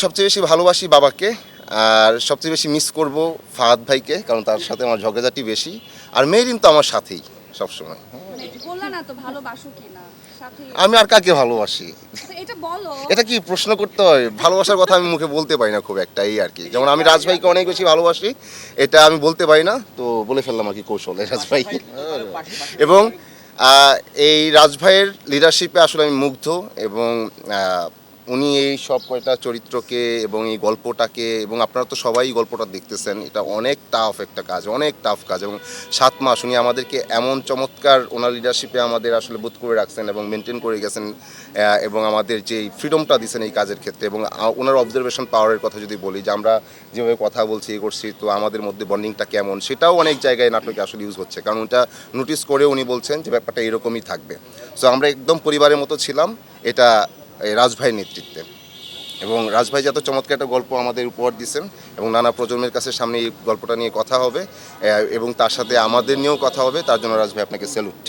সবচেয়ে বেশি ভালোবাসি বাবাকে। আর সবচেয়ে বেশি মিস করব ফাহাদ ভাইকে, কারণ তার সাথে আমার ঝগড়াঝাটি বেশি। আর মেরিন তো আমার সাথেই সবসময়। মানে বললা না তো ভালোবাসো কিনা সাথে। আমি আর কাকে ভালোবাসি? তো এটা বলো। এটা কি প্রশ্ন করতে হয়? ভালোবাসার কথা আমি মুখে বলতে পারি না খুব একটা, এই আর কি। যেমন আমি রাজ ভাইকে অনেক বেশি ভালোবাসি, এটা আমি বলতে পারি না, তো বলে ফেললাম আর কি কৌশলে রাজ ভাই। এবং এই রাজ ভাইয়ের লিডারশিপে আসলে আমি মুগ্ধ। এবং উনি এই সব কয়টা চরিত্রকে এবং এই গল্পটাকে, এবং আপনারা তো সবাই গল্পটা দেখতেছেন, এটা অনেক টাফ একটা কাজ, অনেক টাফ কাজ। এবং 7 মাস উনি আমাদেরকে এমন চমৎকার ওনার লিডারশিপে আমাদের আসলে বোধ করে রাখছেন এবং মেনটেন করে গেছেন। এবং আমাদের যে ফ্রিডমটা দিয়েছেন এই কাজের ক্ষেত্রে, এবং ওনার অবজারভেশন পাওয়ারের কথা যদি বলি, যে আমরা যেভাবে কথা বলছি এ করছি, তো আমাদের মধ্যে বন্ডিংটা কেমন, সেটাও অনেক জায়গায় নাটকে আসলে ইউজ হচ্ছে। কারণ ওটা নোটিস করে উনি বলছেন যে ব্যাপারটা এরকমই থাকবে। সো আমরা একদম পরিবারের মতো ছিলাম, এটা এই রাজভাইয়ের নেতৃত্বে। এবং রাজভাই যত চমৎকার একটা গল্প আমাদের উপহার দিচ্ছেন, এবং নানা প্রজন্মের কাছে সামনে এই গল্পটা নিয়ে কথা হবে, এবং তার সাথে আমাদের নিয়েও কথা হবে। তার জন্য রাজভাই আপনাকে স্যালুট।